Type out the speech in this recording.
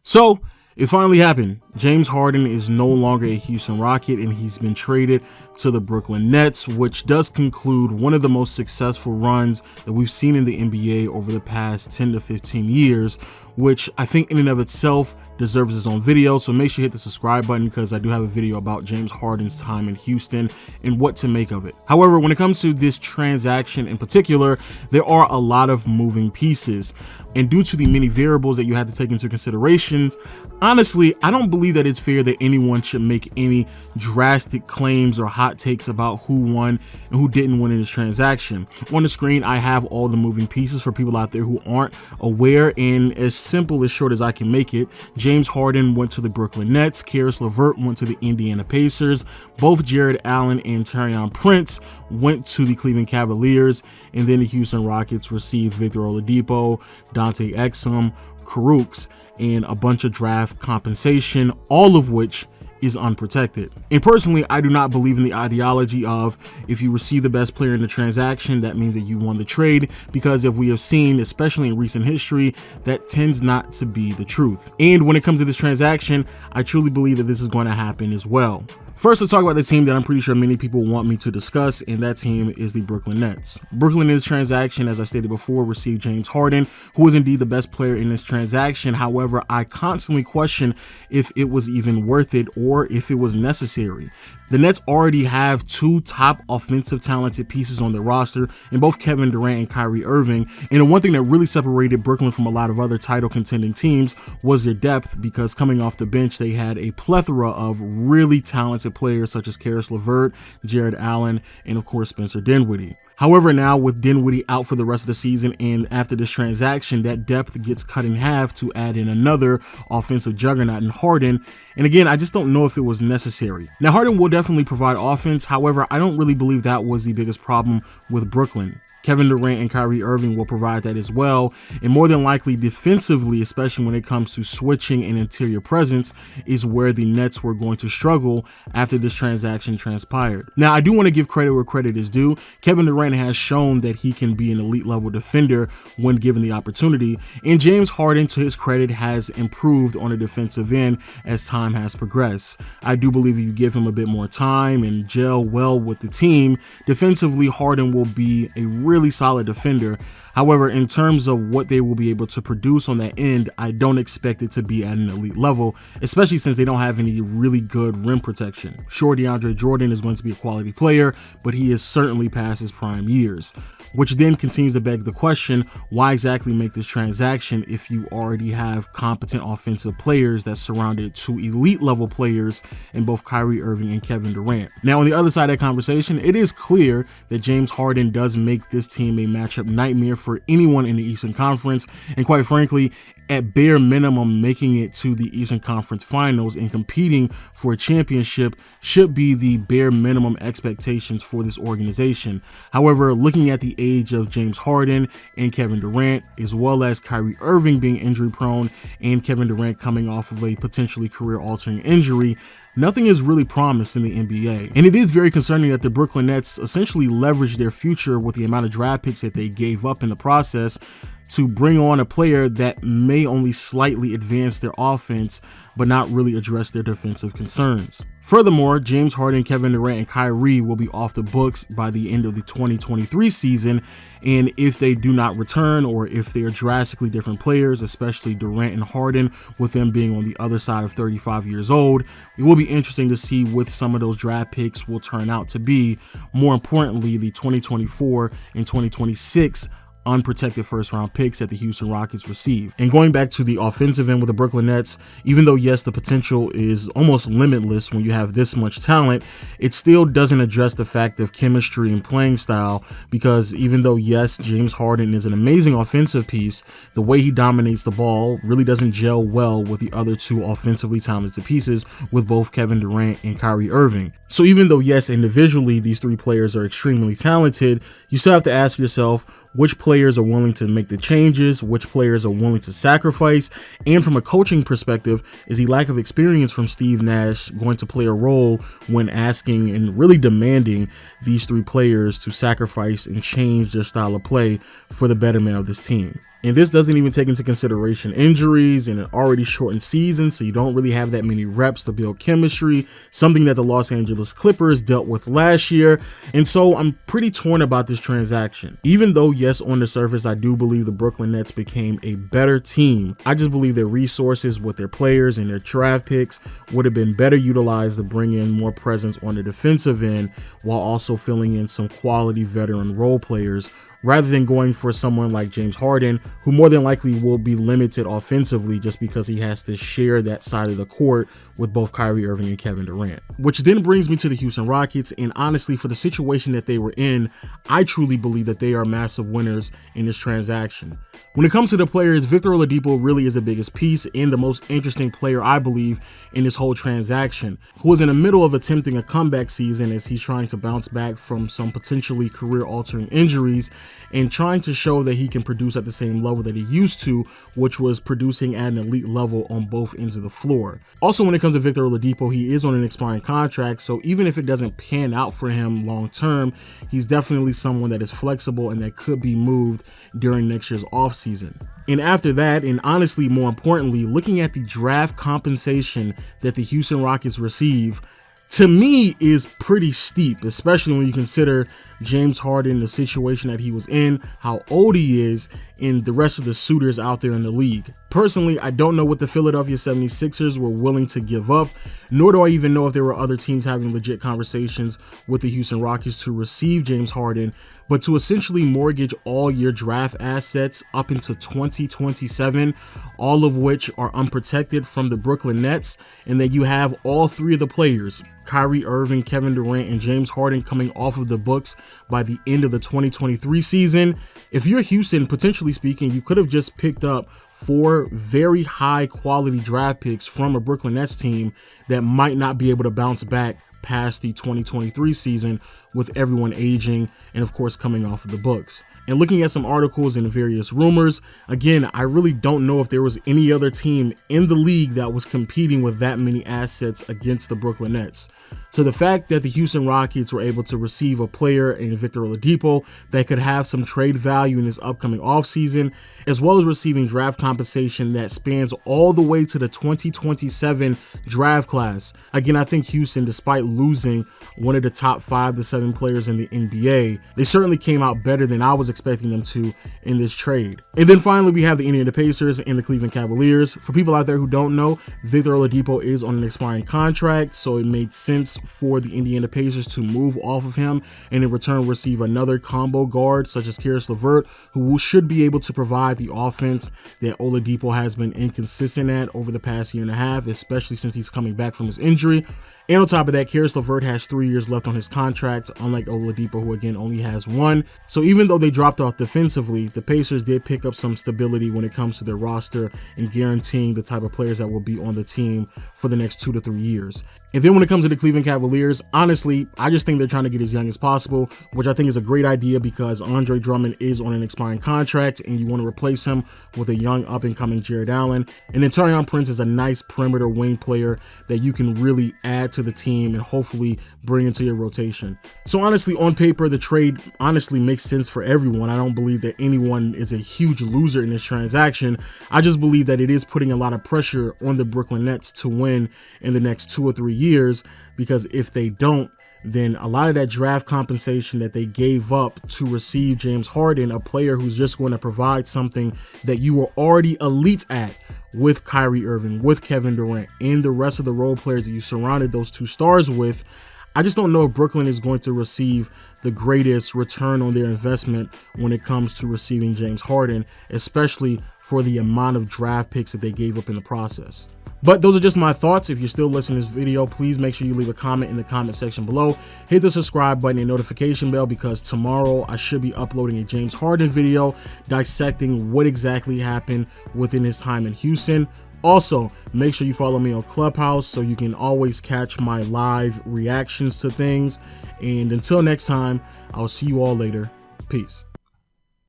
So it finally happened. James Harden is no longer a Houston Rocket, and he's been traded to the Brooklyn Nets, which does conclude one of the most successful runs that we've seen in the NBA over the past 10 to 15 years, which I think in and of itself deserves its own video. So make sure you hit the subscribe button, because I do have a video about James Harden's time in Houston and what to make of it. However, when it comes to this transaction in particular, there are a lot of moving pieces, and due to the many variables that you have to take into considerations, honestly, I don't believe that it's fair that anyone should make any drastic claims or hot takes about who won and who didn't win in this transaction. On the screen, I have all the moving pieces for people out there who aren't aware, and as simple as short as I can make it, James Harden went to the Brooklyn Nets, Caris LeVert went to the Indiana Pacers, both Jared Allen and Taurean Prince went to the Cleveland Cavaliers, and then the Houston Rockets received Victor Oladipo, Dante Exum, Karooks, and a bunch of draft compensation, all of which is unprotected. And personally, I do not believe in the ideology of if you receive the best player in the transaction, that means that you won the trade, because if we have seen, especially in recent history, that tends not to be the truth. And when it comes to this transaction, I truly believe that this is going to happen as well. First, let's talk about the team that I'm pretty sure many people want me to discuss, and that team is the Brooklyn Nets. Brooklyn in this transaction, as I stated before, received James Harden, who is indeed the best player in this transaction. However, I constantly question if it was even worth it or if it was necessary. The Nets already have two top offensive talented pieces on their roster in both Kevin Durant and Kyrie Irving. And the one thing that really separated Brooklyn from a lot of other title contending teams was their depth, because coming off the bench, they had a plethora of really talented players such as Caris LeVert, Jared Allen, and of course Spencer Dinwiddie. However, now with Dinwiddie out for the rest of the season, and after this transaction, that depth gets cut in half to add in another offensive juggernaut in Harden. And again, I just don't know if it was necessary. Now, Harden will definitely provide offense. However, I don't really believe that was the biggest problem with Brooklyn. Kevin Durant and Kyrie Irving will provide that as well, and more than likely defensively, especially when it comes to switching and interior presence, is where the Nets were going to struggle after this transaction transpired. Now, I do want to give credit where credit is due. Kevin Durant has shown that he can be an elite level defender when given the opportunity, and James Harden, to his credit, has improved on the defensive end as time has progressed. I do believe if you give him a bit more time and gel well with the team, defensively, Harden will be a really solid defender. However, in terms of what they will be able to produce on that end, I don't expect it to be at an elite level, especially since they don't have any really good rim protection. Sure, DeAndre Jordan is going to be a quality player, but he is certainly past his prime years, which then continues to beg the question, why exactly make this transaction if you already have competent offensive players that surrounded two elite level players in both Kyrie Irving and Kevin Durant? Now, on the other side of that conversation, it is clear that James Harden does make this team a matchup nightmare for anyone in the Eastern Conference, and quite frankly, at bare minimum, making it to the Eastern Conference Finals and competing for a championship should be the bare minimum expectations for this organization. However, looking at the age of James Harden and Kevin Durant, as well as Kyrie Irving being injury prone and Kevin Durant coming off of a potentially career-altering injury, nothing is really promised in the NBA. And it is very concerning that the Brooklyn Nets essentially leveraged their future with the amount of draft picks that they gave up in the process to bring on a player that may only slightly advance their offense, but not really address their defensive concerns. Furthermore, James Harden, Kevin Durant, and Kyrie will be off the books by the end of the 2023 season, and if they do not return, or if they are drastically different players, especially Durant and Harden, with them being on the other side of 35 years old, it will be interesting to see what some of those draft picks will turn out to be. More importantly, the 2024 and 2026 unprotected first round picks that the Houston Rockets received. And going back to the offensive end with the Brooklyn Nets, even though yes, the potential is almost limitless when you have this much talent, it still doesn't address the fact of chemistry and playing style, because even though yes, James Harden is an amazing offensive piece, the way he dominates the ball really doesn't gel well with the other two offensively talented pieces with both Kevin Durant and Kyrie Irving. So even though yes, individually these three players are extremely talented, you still have to ask yourself which players are willing to make the changes, which players are willing to sacrifice, and from a coaching perspective, is the lack of experience from Steve Nash going to play a role when asking and really demanding these three players to sacrifice and change their style of play for the betterment of this team? And this doesn't even take into consideration injuries and an already shortened season, so you don't really have that many reps to build chemistry, something that the Los Angeles Clippers dealt with last year. And so I'm pretty torn about this transaction. Even though, yes, on the surface, I do believe the Brooklyn Nets became a better team, I just believe their resources with their players and their draft picks would have been better utilized to bring in more presence on the defensive end while also filling in some quality veteran role players, rather than going for someone like James Harden, who more than likely will be limited offensively just because he has to share that side of the court with both Kyrie Irving and Kevin Durant. Which then brings me to the Houston Rockets, and honestly, for the situation that they were in, I truly believe that they are massive winners in this transaction. When it comes to the players, Victor Oladipo really is the biggest piece and the most interesting player, I believe, in this whole transaction, who is in the middle of attempting a comeback season as he's trying to bounce back from some potentially career-altering injuries and trying to show that he can produce at the same level that he used to, which was producing at an elite level on both ends of the floor. Also, when it comes to Victor Oladipo, he is on an expiring contract, so even if it doesn't pan out for him long-term, he's definitely someone that is flexible and that could be moved during next year's offseason. And after that, and honestly more importantly, looking at the draft compensation that the Houston Rockets receive, to me is pretty steep, especially when you consider James Harden, the situation that he was in, how old he is, and the rest of the suitors out there in the league. Personally, I don't know what the Philadelphia 76ers were willing to give up, nor do I even know if there were other teams having legit conversations with the Houston Rockets to receive James Harden, but to essentially mortgage all your draft assets up into 2027, all of which are unprotected from the Brooklyn Nets, and that you have all three of the players, Kyrie Irving, Kevin Durant, and James Harden, coming off of the books by the end of the 2023 season. If you're Houston, potentially speaking, you could have just picked up 4 very high quality draft picks from a Brooklyn Nets team that might not be able to bounce back past the 2023 season with everyone aging and of course coming off of the books. And looking at some articles and various rumors, again, I really don't know if there was any other team in the league that was competing with that many assets against the Brooklyn Nets. So the fact that the Houston Rockets were able to receive a player in Victor Oladipo that could have some trade value in this upcoming offseason, as well as receiving draft compensation that spans all the way to the 2027 draft class. Again, I think Houston, despite losing one of the top 5 to 7 players in the NBA, they certainly came out better than I was expecting them to in this trade. And then finally, we have the Indiana Pacers and the Cleveland Cavaliers. For people out there who don't know, Victor Oladipo is on an expiring contract, so it made sense for the Indiana Pacers to move off of him and in return receive another combo guard such as Caris LeVert, who should be able to provide the offense that Oladipo has been inconsistent at over the past year and a half, especially since he's coming back from his injury. And on top of that, Caris LeVert has 3 years left on his contract, unlike Oladipo, who again only has 1. So even though they dropped off defensively, the Pacers did pick up some stability when it comes to their roster and guaranteeing the type of players that will be on the team for the next 2 to 3 years. And then when it comes to the Cleveland Cavaliers, honestly, I just think they're trying to get as young as possible, which I think is a great idea because Andre Drummond is on an expiring contract and you want to replace him with a young up-and-coming Jared Allen. And then Taurean Prince is a nice perimeter wing player that you can really add to the team and hopefully bring into your rotation. So honestly, on paper, the trade honestly makes sense for everyone. I don't believe that anyone is a huge loser in this transaction. I just believe that it is putting a lot of pressure on the Brooklyn Nets to win in the next 2 or 3 years, because if they don't, then a lot of that draft compensation that they gave up to receive James Harden, a player who's just going to provide something that you were already elite at with Kyrie Irving, with Kevin Durant, and the rest of the role players that you surrounded those 2 stars with, I just don't know if Brooklyn is going to receive the greatest return on their investment when it comes to receiving James Harden, especially for the amount of draft picks that they gave up in the process. But those are just my thoughts. If you're still listening to this video, please make sure you leave a comment in the comment section below. Hit the subscribe button and notification bell, because tomorrow I should be uploading a James Harden video dissecting what exactly happened within his time in Houston. Also, make sure you follow me on Clubhouse so you can always catch my live reactions to things. And until next time, I'll see you all later. Peace.